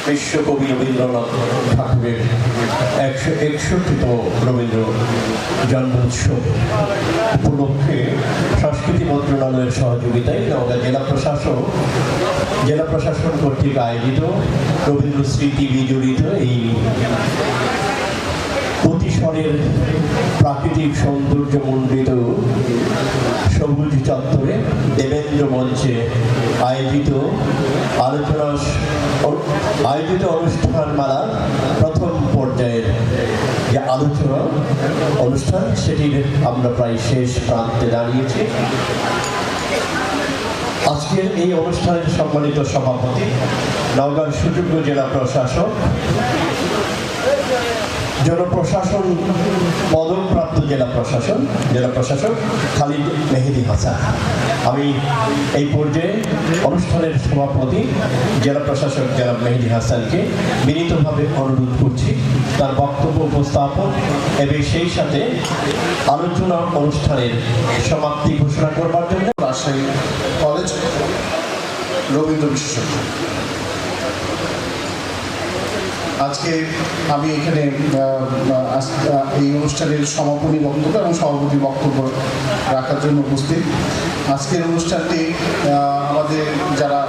বিশ্বকবি রবীন্দ্রনাথ ঠাকুরের 161তম রবীন্দ্র জন্মোৎসব উপলক্ষে সংস্কৃতি মন্ত্রণালয়ের সহযোগিতায় নওগাঁ জেলা প্রশাসন কর্তৃক আয়োজিত রবীন্দ্র স্মৃতি বিজড়িত এই প্রতিসরের প্রাকৃতিক সৌন্দর্যমণ্ডিত সবুজ চত্বরে দেবেন্দ্র মঞ্চে আয়োজিত অনুষ্ঠানমালার প্রথম পর্যায়ের যে আলোচনা অনুষ্ঠান সেটির আমরা প্রায় শেষ প্রান্তে দাঁড়িয়েছি। আজকের এই অনুষ্ঠানের সম্মানিত সভাপতি নওগাঁর সুযোগ্য জেলা প্রশাসক জনপ্রশাসন পদকপ্রাপ্ত জেলা প্রশাসক খালিদ মেহেদি হাসান। আমি এই পর্যায়ে অনুষ্ঠানের সভাপতি জেলা প্রশাসক জনাব মেহেদি হাসানকে বিনীতভাবে অনুরোধ করছি তার বক্তব্য উপস্থাপন এবং সেই সাথে আলোচনা অনুষ্ঠানের সমাপ্তি ঘোষণা করবার জন্য রাজশাহী কলেজ রবীন্দ্র বিশেষজ্ঞ। আজকে আমি এখানে এই অনুষ্ঠানের সমাপনী বক্তব্য এবং সভাপতি বক্তব্য রাখার জন্য উপস্থিত। আজকের অনুষ্ঠানটি আমাদের যারা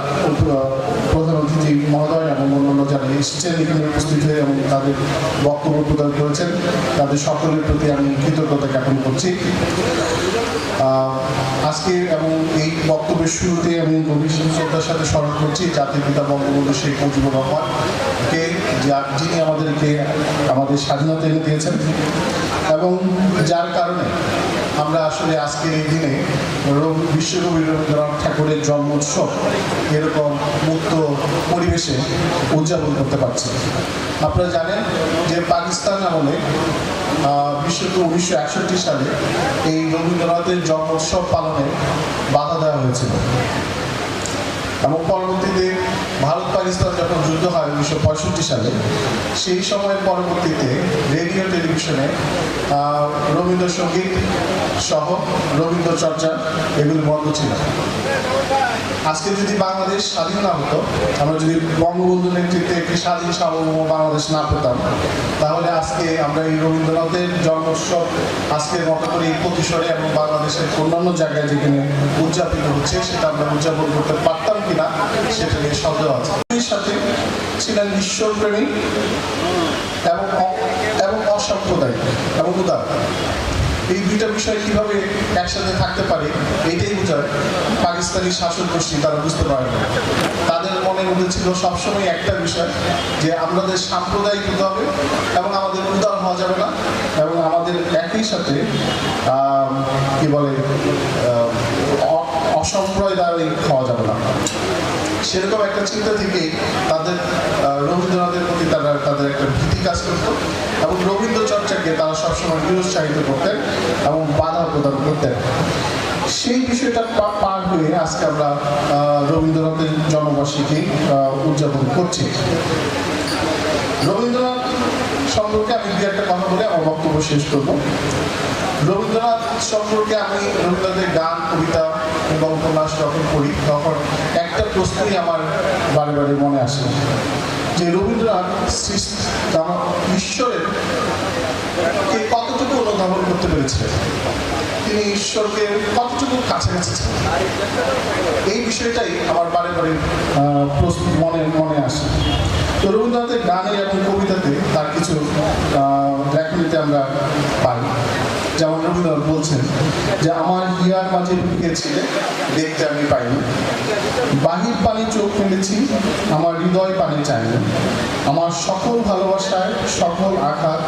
প্রধান অতিথি মহোদয় এবং অন্যান্য যারা এসেছেন এখানে উপস্থিত হয়ে এবং তাদের বক্তব্য প্রদান করেছেন তাদের সকলের প্রতি আমি কৃতজ্ঞতা জ্ঞাপন করছি। আজকে এবং এই বক্তব্যের শুরুতে আমি গভীর শ্রদ্ধার সাথে স্মরণ করছি জাতির পিতা বঙ্গবন্ধু শেখ মুজিবুর রহমানকে, যিনি আমাদের স্বাধীনতা এনে দিয়েছেন এবং যার কারণে আমরা আসলে আজকের এই দিনে বিশ্বকবি রবীন্দ্রনাথ ঠাকুরের জন্মোৎসব এরকম মুক্ত পরিবেশে উদযাপন করতে পারছি। আপনারা জানেন যে পাকিস্তান আমলে 1961 সালে এই রবীন্দ্রনাথের জন্মোৎসব পালনে বাধা দেওয়া হয়েছিল এবং পরবর্তীতে ভারত পাকিস্তান যখন যুদ্ধ হয় 1965 সালে সেই সময়ের পরবর্তীতে রেডিও টেলিভিশনে রবীন্দ্রসঙ্গীত সহ রবীন্দ্র চর্চা এগুলি বন্ধ ছিল। আজকে যদি বাংলাদেশ স্বাধীন না হতো, আমরা যদি বঙ্গবন্ধু নেতৃত্বে একটি স্বাধীন সার্বভৌম বাংলাদেশ না পেতাম, তাহলে আজকে আমরা এই রবীন্দ্রনাথের জন্মোৎসব আজকের মতো করে এই প্রতিসরে এবং বাংলাদেশের অন্যান্য জায়গায় যেখানে উদযাপিত হচ্ছে সেটা আমরা উদযাপন করতে পারতাম কিনা সেটা নিয়ে সন্দেহ আছে। এর সাথে ছিলেন ঈশ্বরপ্রেমী এবং অসাম্প্রদায়িক এবং উদার। এই দুইটা বিষয় কিভাবে একসাথে থাকতে পারে এইটাই বোঝায় পাকিস্তানি শাসক গোষ্ঠী তারা বুঝতে পারে না। তাদের মনের মধ্যে ছিল সবসময় একটা বিষয় যে আমাদের সাম্প্রদায়িক হতে হবে এবং আমাদের উদার হওয়া যাবে না এবং আমাদের একই সাথে কি বলে অসাম্প্রদায়িক হওয়া যাবে না। সেরকম একটা চিন্তা থেকে তাদের রবীন্দ্রনাথের প্রতি তাদের একটা ভীতি কাজ করতো এবং রবীন্দ্র চর্চাকে তারা সবসময় নিরুৎসাহিত করতেন এবং বাধা প্রদান করতেন। সেই বিষয়টা পার হয়ে আজকে আমরা রবীন্দ্রনাথের জন্মবার্ষিকী উদযাপন করছি। রবীন্দ্রনাথ সম্পর্কে আমি দু একটা কথা বলে আমার বক্তব্য শেষ করব। রবীন্দ্রনাথ সম্পর্কে আমি রবীন্দ্রনাথের গান, কবিতা এবং উপন্যাস যখন পড়ি তখন একটা প্রশ্নই আমার বারে বারে মনে আসে যে রবীন্দ্রনাথ ঈশ্বরের কে কতটুকু অনুধাবন করতে পেরেছিলেন, তিনি ঈশ্বরকে কতটুকু কাছাকাছি ছিলেন, এই বিষয়টাই আমার বারে বারে মনে আসে। তো রবীন্দ্রনাথের গানে এবং কবিতাতে তার কিছু লেখনীতে আমরা পাই। যেমন রবীন্দ্রনাথ বলছেন যে আমার হিয়ার মাঝে ঢুকেছিলে দেখতে আমি পাইনি, বাহির পানি চোখ ফেলেছি আমার হৃদয় পানি চাইনি, আমার সকল ভালোবাসায় সকল আঘাত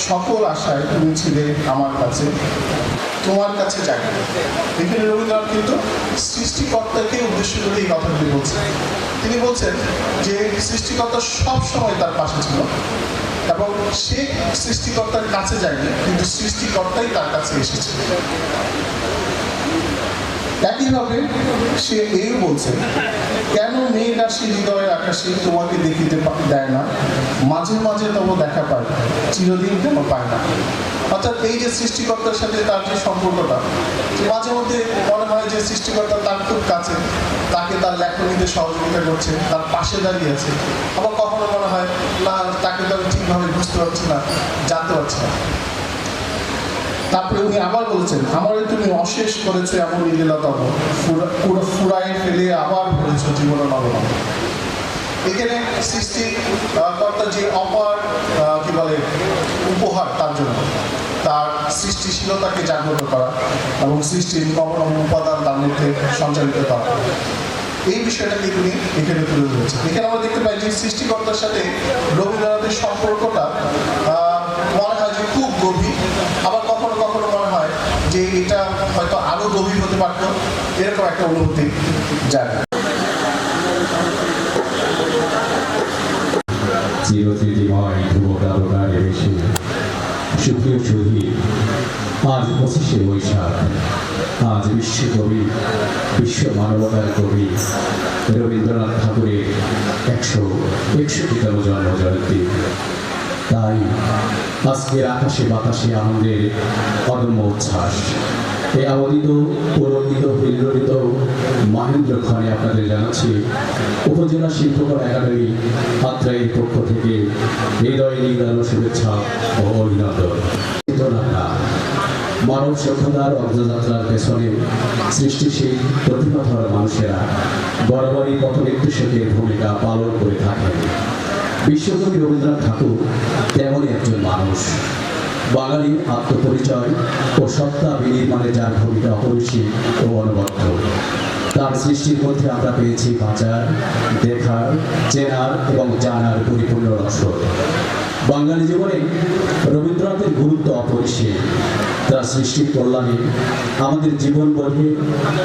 সকল আশায় তুমি ছিলে আমার কাছে, তোমার কাছে যাই। এখানে রবীন্দ্রনাথ কিন্তু সৃষ্টিকর্তাকে উদ্দেশ্য করে এই কথাগুলি বলছেন। তিনি বলছেন যে সৃষ্টিকর্তা সব সময় তার পাশে ছিল এবং সে সৃষ্টিকর্তার কাছে যায়নি, কিন্তু সৃষ্টিকর্তাই তার কাছে এসেছে। একইভাবে সে এই বলছে, কেন মেঘ আসে হৃদয়ের আকাশে তোমাকে দেখিতে দেয় না, মাঝে মাঝে তবু দেখা পায়, চিরদিন কেন পায় না। অর্থাৎ এই যে সৃষ্টিকর্তার সাথে তার যে সম্পর্কটা, মাঝে মধ্যে মনে হয় যে সৃষ্টিকর্তা তার খুব কাছে, তাকে তার লেখনীতে সহযোগিতা করছে, তার পাশে দাঁড়িয়ে আছে। আবার কখনো মনে হয় না, তাকে তো আমি ঠিকভাবে বুঝতে পারছি না, জানতে পারছি না। তারপরে উনি আবার বলেছেন, আমারই তুমি অশেষ করেছো এমন লীলাতম, পুরো ফুরায় ফেলে আবার ভরেছো জীবন নবনব। এখানে সৃষ্টিকর্তার যে অপার কি বলে উপহার তার জন্য, তার সৃষ্টিশীলতাকে জাগ্রত করা এবং সৃষ্টির নবনব উপাদান তার মধ্যে সঞ্চালিত করা, এই বিষয়টাকে তিনি এখানে তুলে ধরেছেন। এখানে আমরা দেখতে পাই যে সৃষ্টিকর্তার সাথে রবীন্দ্রনাথের সম্পর্কটা মনে হয় যে খুব গভীর, আবার কখনো কখনো মনে হয় যে এটা হয়তো আরো গভীর হতে পারত, এরকম একটা অনুভূতি জাগে। চিরস্মৃতিময় ধ্রুবতারকারে বেশি সুখীয় শহীদ, আজ 25শে বৈশাখ, আজ বিশ্বকবি, বিশ্ব মানবতার কবি রবীন্দ্রনাথ ঠাকুরের 161তম জন্মজয়ন্তী। তাই আজকের আকাশে বাতাসে আনন্দের অদম্য উচ্ছ্বাস। এই আমোদিত পুলকিত হিল্লোলিত মহেন্দ্রক্ষণে আপনাদের জানাচ্ছি উপজেলা শিল্পকলা একাডেমি আত্রাইয়ের পক্ষ থেকে হৃদয় নিংড়ানো শুভেচ্ছা ও অভিনন্দন। মানব সভ্যতার অগ্রযাত্রার পেছনে সৃষ্টিশীল প্রতিভাধর মানুষেরা বরাবরই পথনির্দেশকের ভূমিকা পালন করে থাকেন। বিশ্বকবি রবীন্দ্রনাথ ঠাকুর তেমনই একজন মানুষ। বাঙালির আত্মপরিচয় ও সত্তা বিনির্মাণে যার ভূমিকা অপরিসীম ও অনবদ্য। তার সৃষ্টির মধ্যে আমরা পেয়েছি বাঁচার, দেখার, চেনার এবং জানার পরিপূর্ণ রসদ। বাঙালি জীবনে রবীন্দ্রনাথের গুরুত্ব অপরিসীম। তার সৃষ্টির কল্যাণে আমাদের জীবন বোধে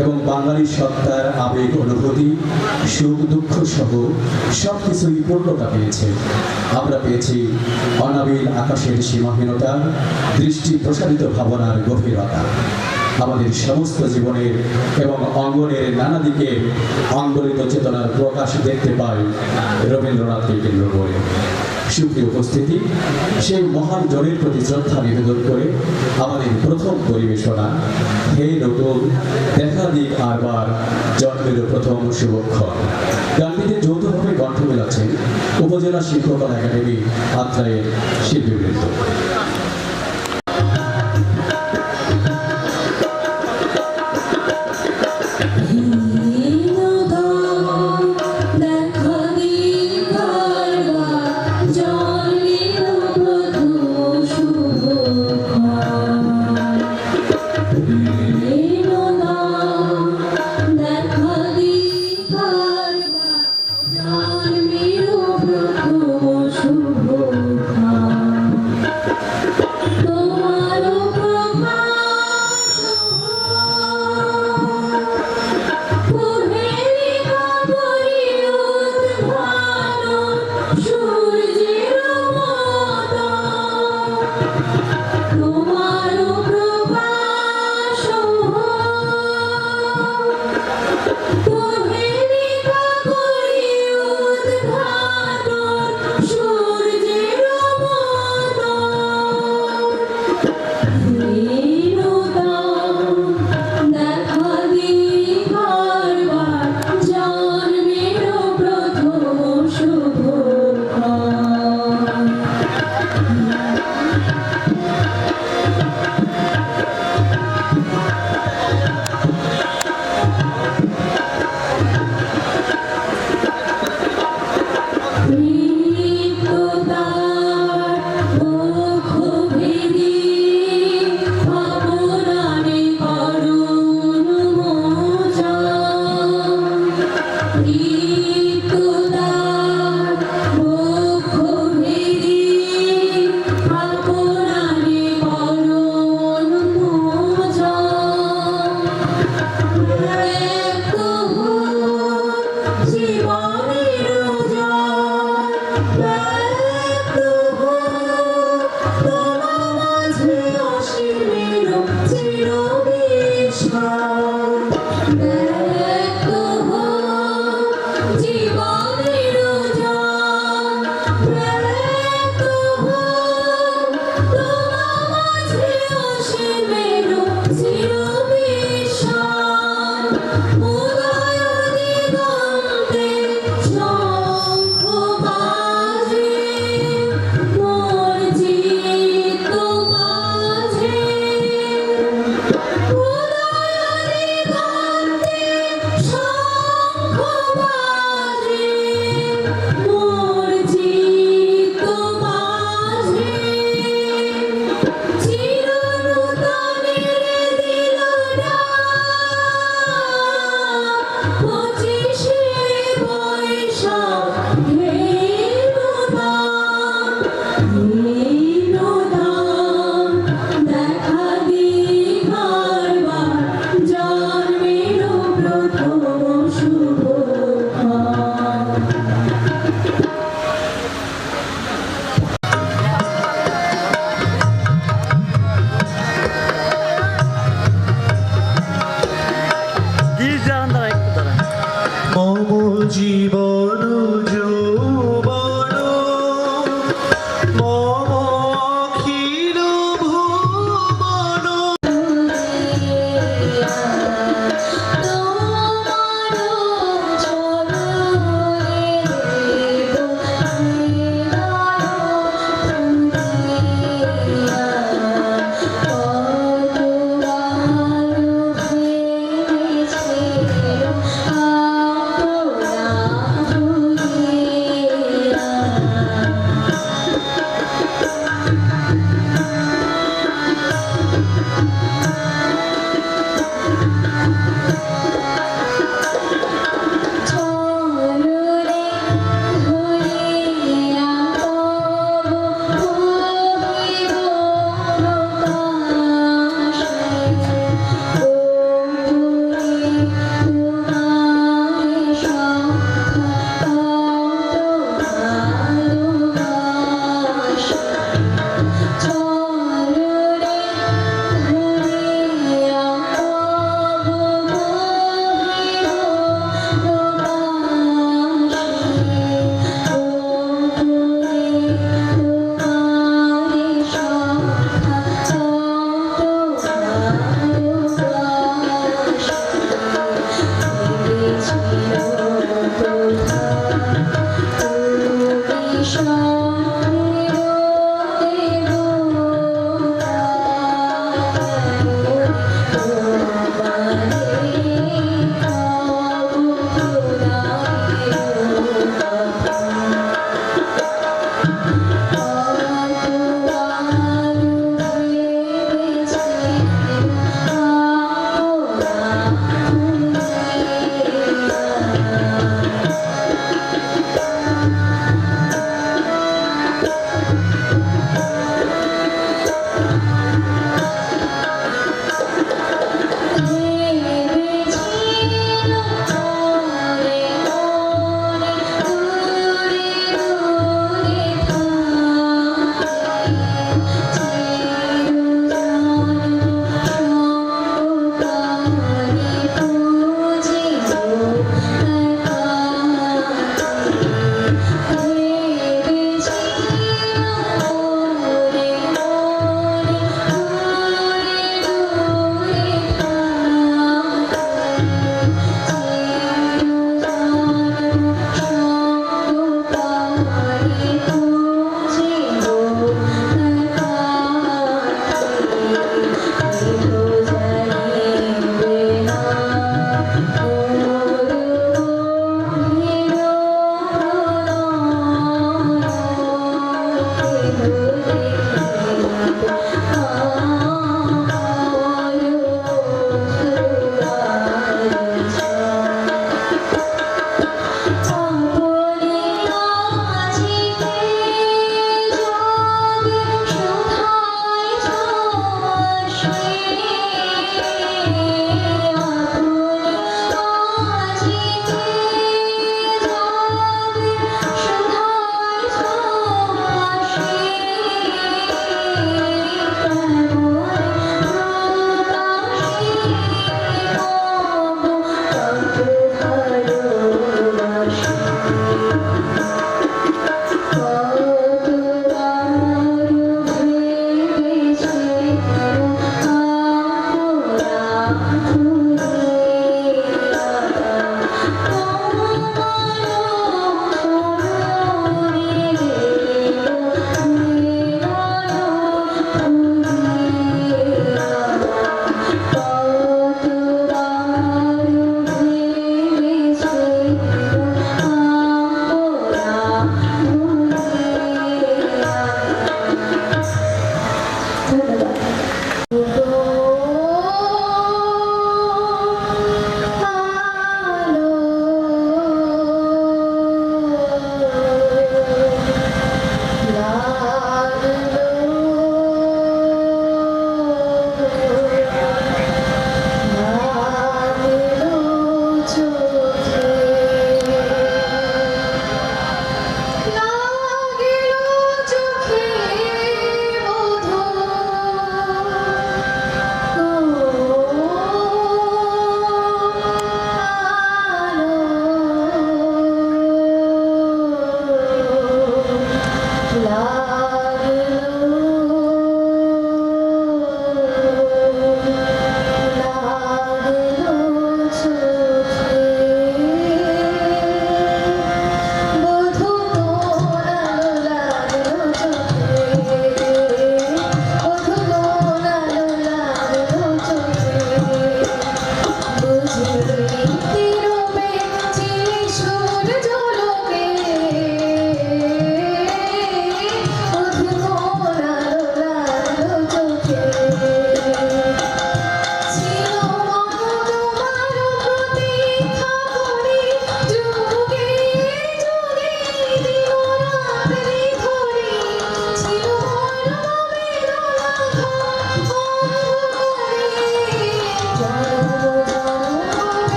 এবং বাঙালির সত্তার আবেগ অনুভূতি, সুখ দুঃখ সহ সব কিছুই পূর্ণতা পেয়েছে। আমরা পেয়েছি অনাবিল আকাশের সীমাহীনতা, দৃষ্টি প্রসারিত ভাবনার গভীরতা। আমাদের সমস্ত জীবনের এবং অঙ্গনের নানা দিকে আন্দোলিত চেতনার প্রকাশ দেখতে পাই রবীন্দ্রনাথকে কেন্দ্র করে। সুপ্রিয় উপস্থিতি, সেই মহান জনের প্রতি শ্রদ্ধা নিবেদন করে আমাদের প্রথম পরিবেশনা হে নতুন দেখা দিক আরবার জন্মের প্রথম শুভক্ষণ। গানটিতে যৌথভাবে কণ্ঠ মেলাচ্ছেন উপজেলা শিল্পকলা একাডেমি আত্রাইয়ের শিল্পীবৃন্দ।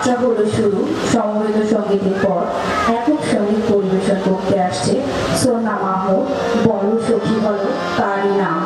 যাত্রা হলো শুরু। সমবেত সঙ্গীতের পর একক সঙ্গীত পরিবেশন করতে আসছে সোনা মাহমুদ। বড় সখী হলো তারই নাম।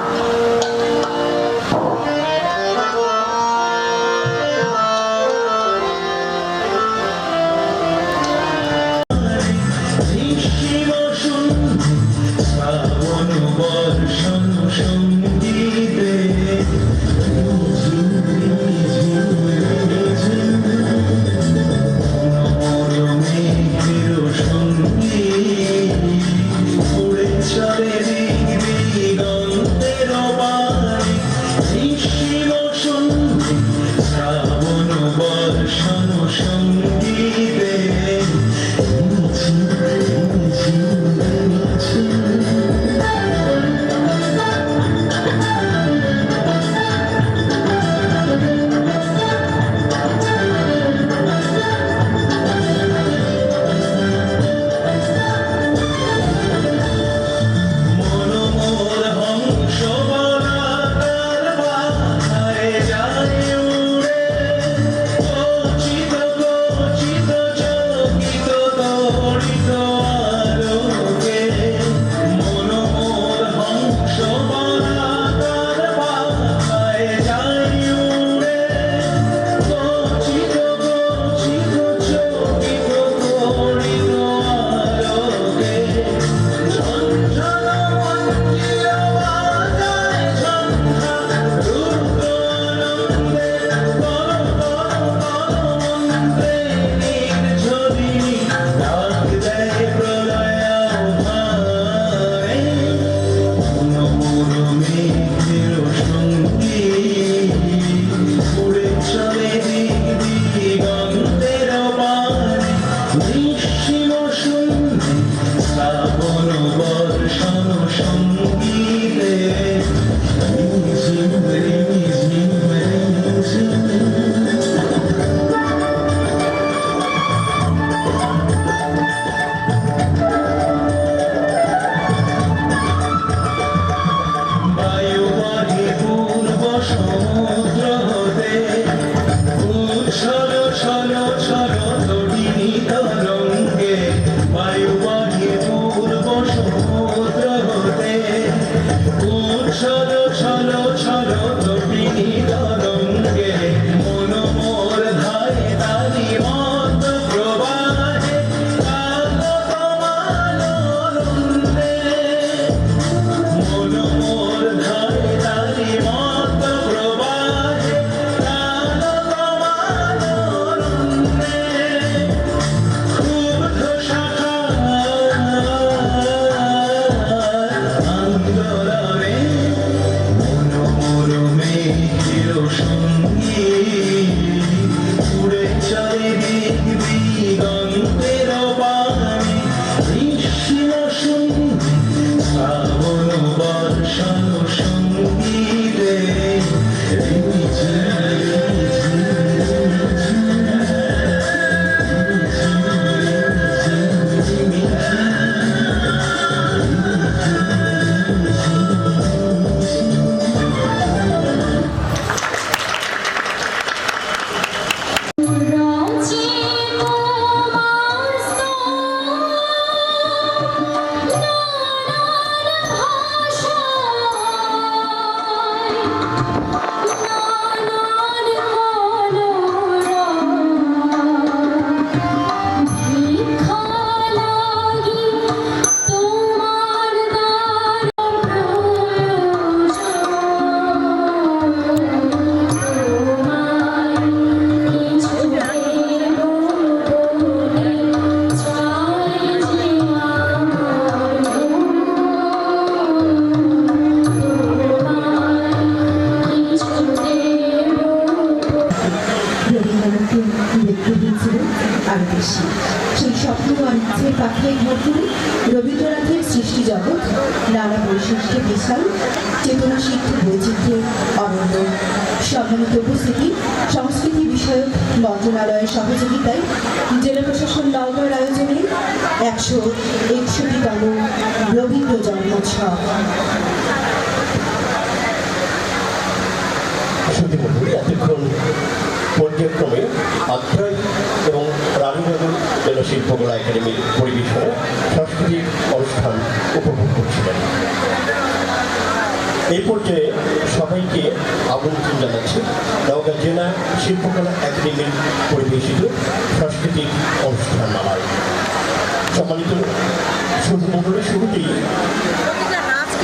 সেই স্বপ্ন আর ইচ্ছের পাখিয়ে ঘর করে রবীন্দ্রনাথের সৃষ্টি জগৎ নানা বৈশিষ্ট্যে বিশাল, চেতনা সিদ্ধ বৈচিত্র্যের অনন্য। সম্মানিত উপস্থিতি, সংস্কৃতি বিষয়ক মন্ত্রণালয়ের সহযোগিতায় জেলা প্রশাসন নওগাঁর আয়োজনে 161তম রবীন্দ্র জন্মোৎসব। এতক্ষণ পর্যায়ক্রমে আত্রাই রানীনগর জেলা শিল্পকলা একাডেমির পরিবেশনায় সাংস্কৃতিক অনুষ্ঠান উপভোগ করছিলেন। এই পর্যায়ে সবাইকে আমন্ত্রণ জানাচ্ছি নওগাঁ জেলা শিল্পকলা একাডেমির পরিবেশিত সাংস্কৃতিক অনুষ্ঠান মালায়। সম্মানিত শুধুমণ্ডলের শুরুতেই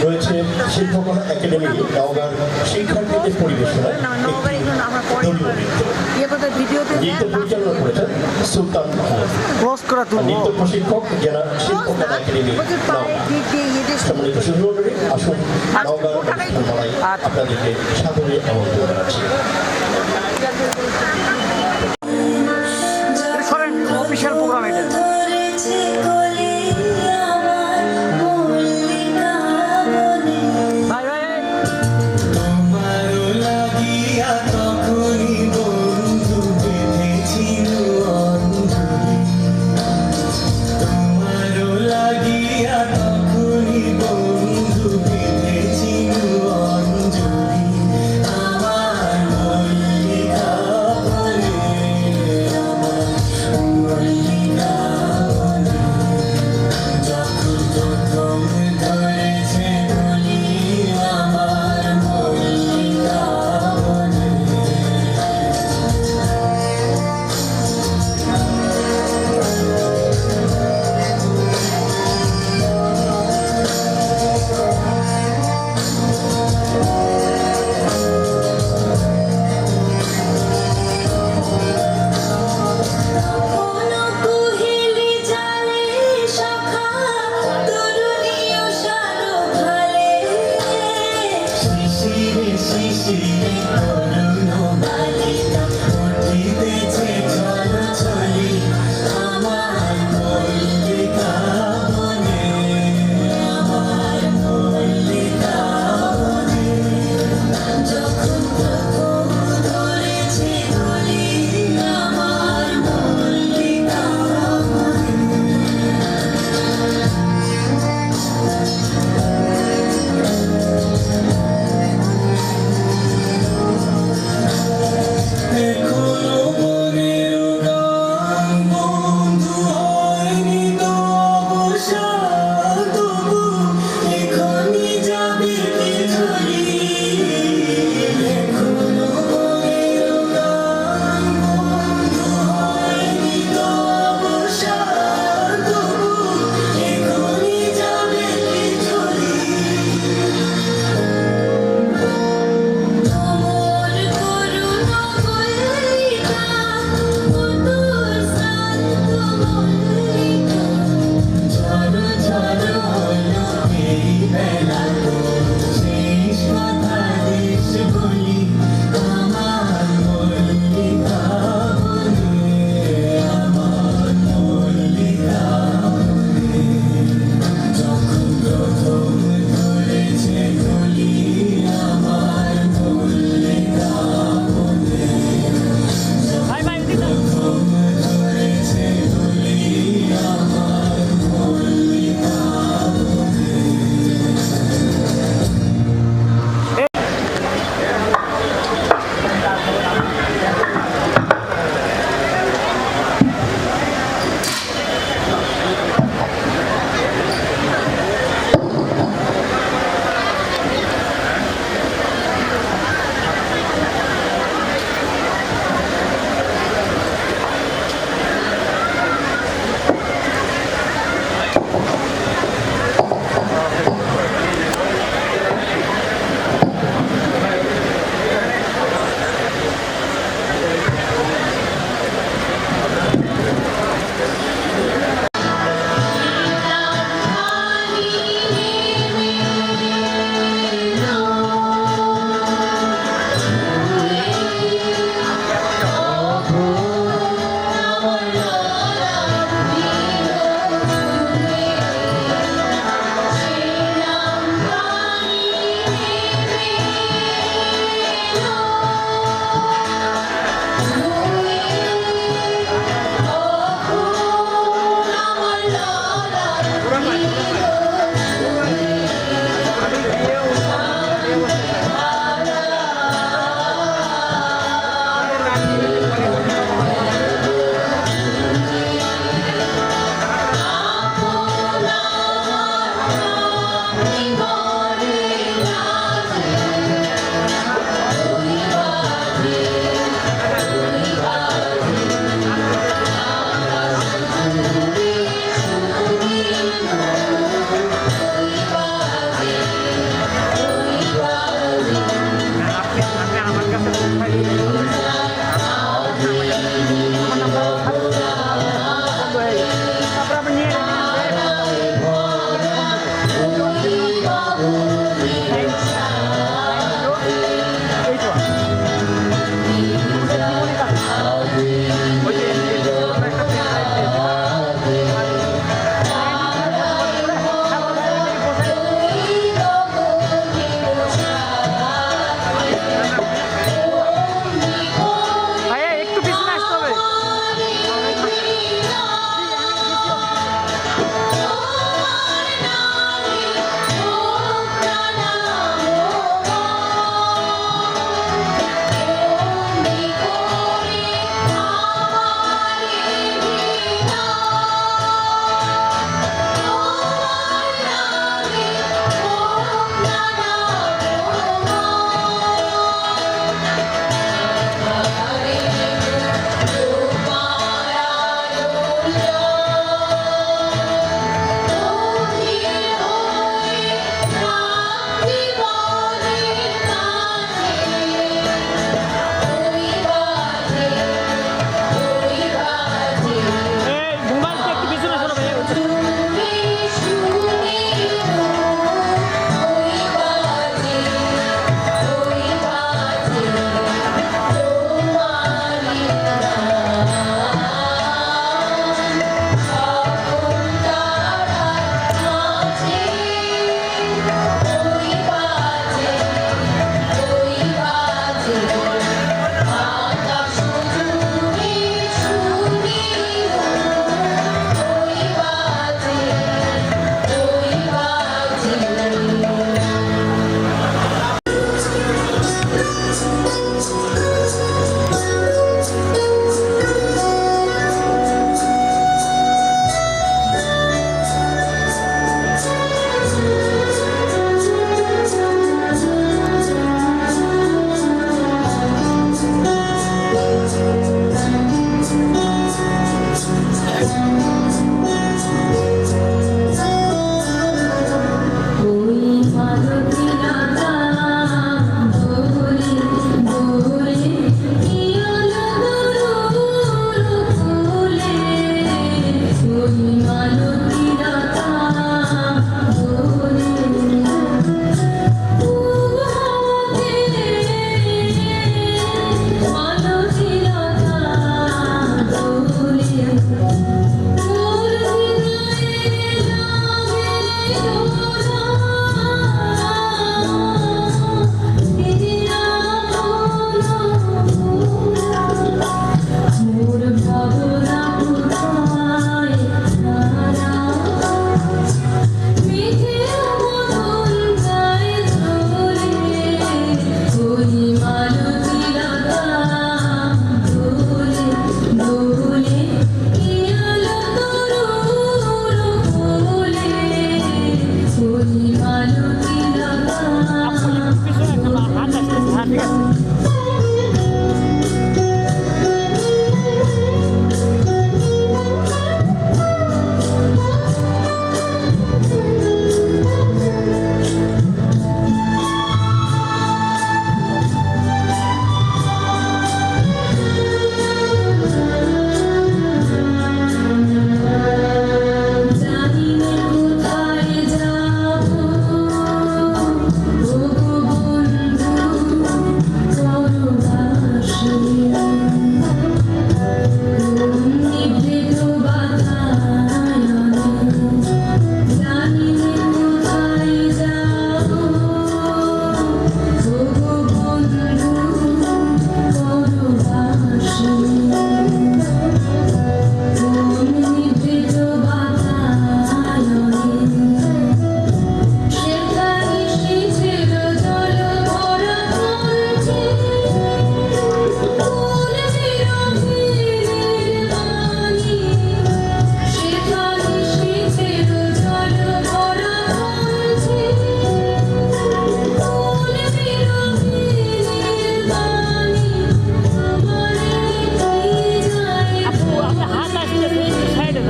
রয়েছে শিল্পকলা একাডেমি নওগাঁর শিক্ষার্থীদের পরিবেশনায় নৃত্য পরিচালনা করেছেন সুলতান নৃত্য প্রশিক্ষক জেলা শিল্পকলা একাডেমি সম্মানিত শুধুমণ্ডলী আসুন নওগাঁ অনুষ্ঠান মালায় আপনাদেরকে সাদরে আমন্ত্রণ জানাচ্ছি। অফিসিয়াল প্রোগ্রাম এটা।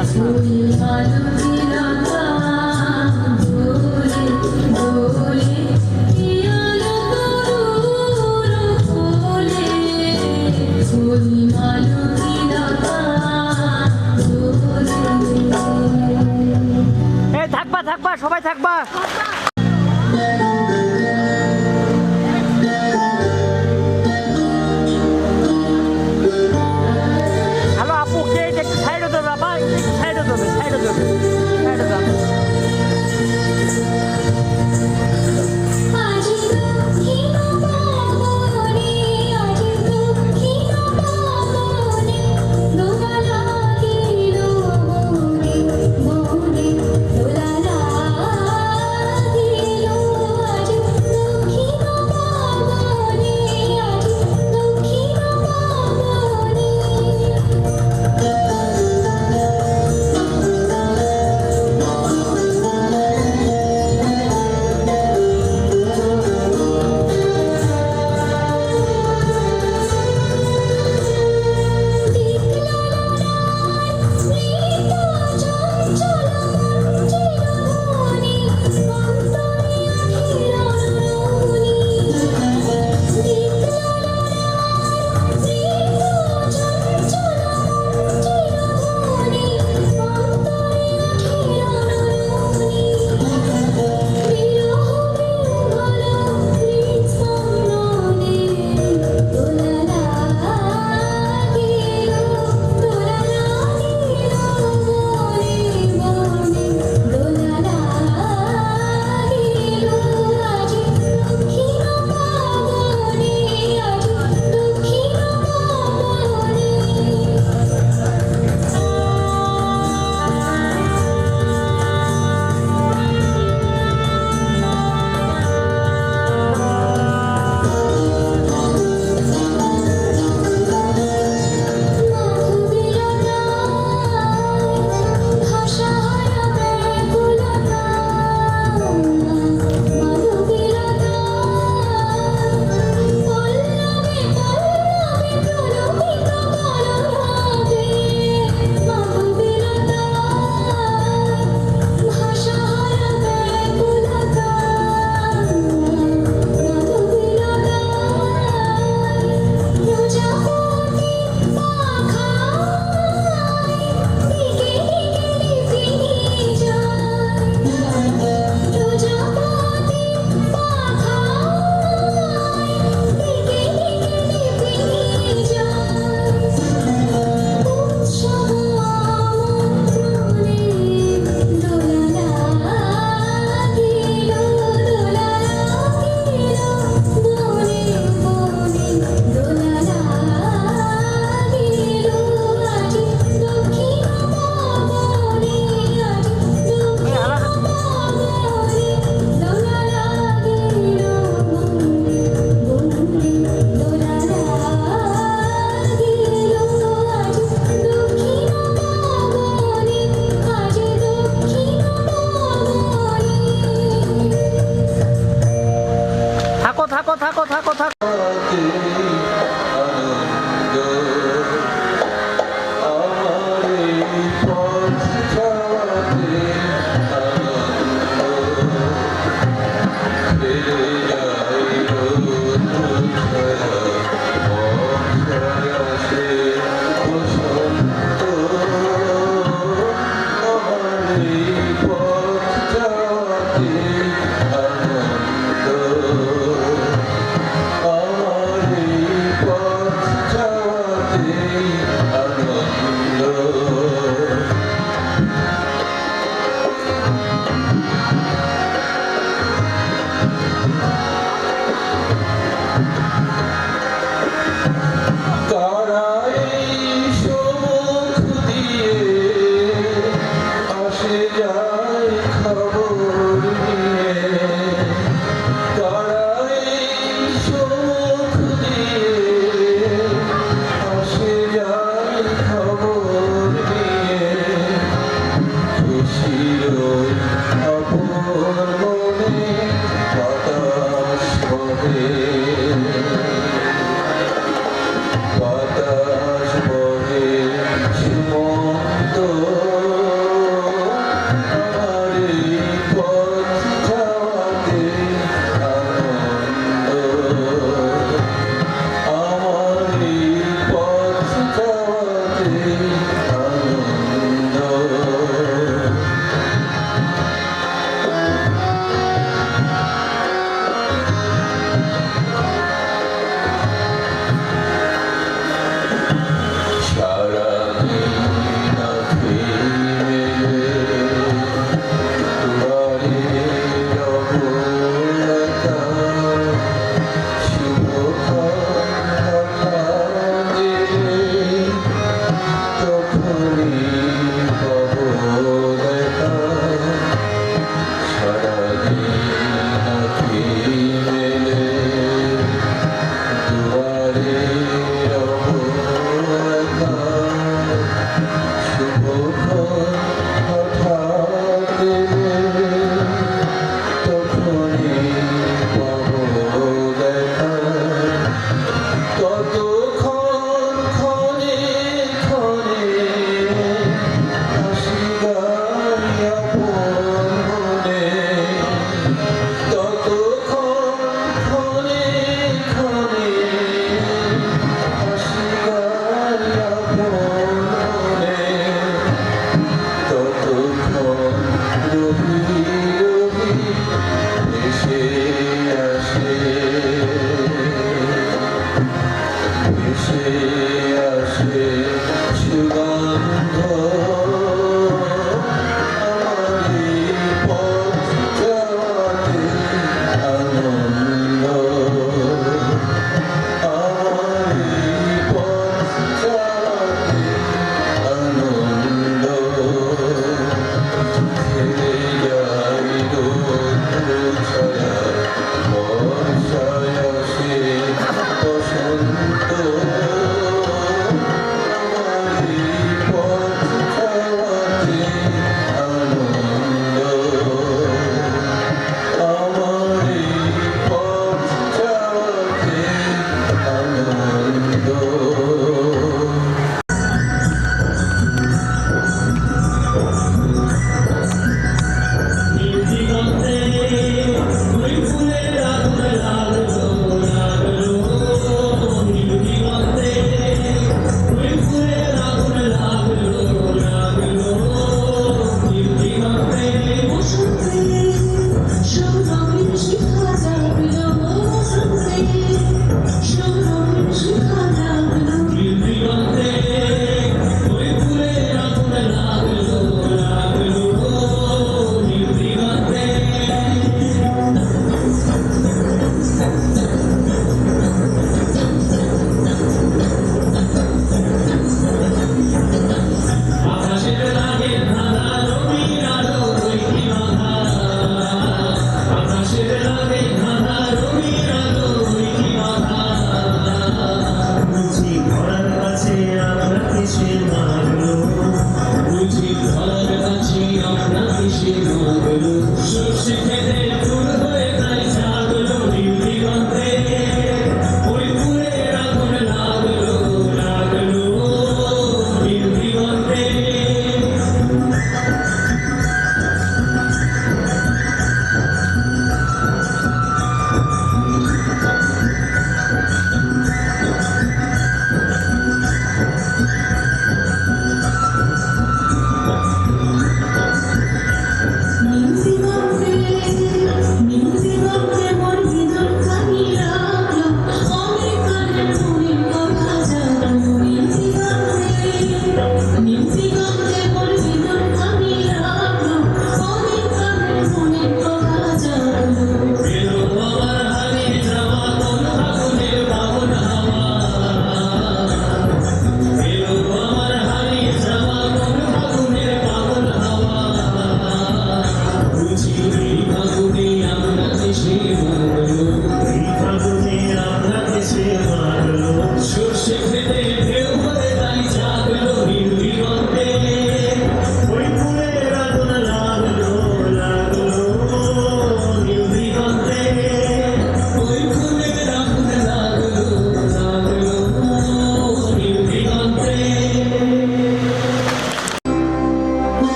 এই থাকবা থাকবা সবাই থাকবা। হ্যালো আপু, কে একটু সাইডে দেবে বাবা, একটু সাইডে দেবে, সাইডে দেবে, সাইডে দেবে। Thank you.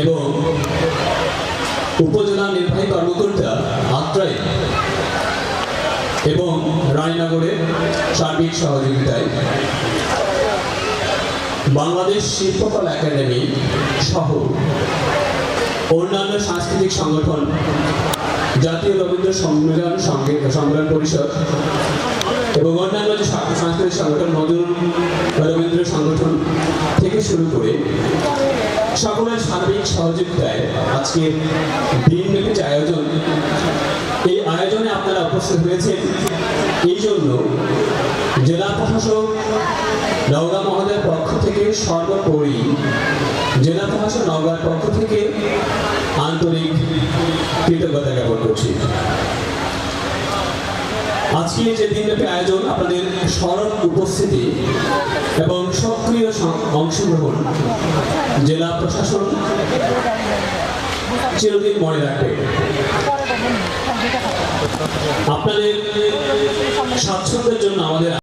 এবং উপজেলা নির্বাহী কর্মকর্তা আত্রাই এবং রানীনগরের সার্বিক সহযোগিতায় বাংলাদেশ শিল্পকলা একাডেমি সহ অন্যান্য সাংস্কৃতিক সংগঠন, জাতীয় রবীন্দ্র সম্মেলন পরিষদ এবং অন্যান্য যে সাংস্কৃতিক সংগঠন, নজরুল রবীন্দ্র সংগঠন থেকে শুরু করে সকলের সার্বিক সহযোগিতায় আজকে দিনব্যাপী যে আয়োজন, এই আয়োজনে আপনারা উপস্থিত হয়েছেন এই জন্য জেলা প্রশাসক নওগাঁ মহোদয়ের পক্ষ থেকে সর্বোপরি জেলা প্রশাসক নওগাঁর পক্ষ থেকে আন্তরিক কৃতজ্ঞতা জ্ঞাপন করছি। আজকে যে দিনব্যাপী আয়োজন, আপনাদের সরব উপস্থিতি এবং সক্রিয় অংশগ্রহণ জেলা প্রশাসন চিরদিন মনে রাখবে। আপনাদের স্বাচ্ছন্দ্যের জন্য আমাদের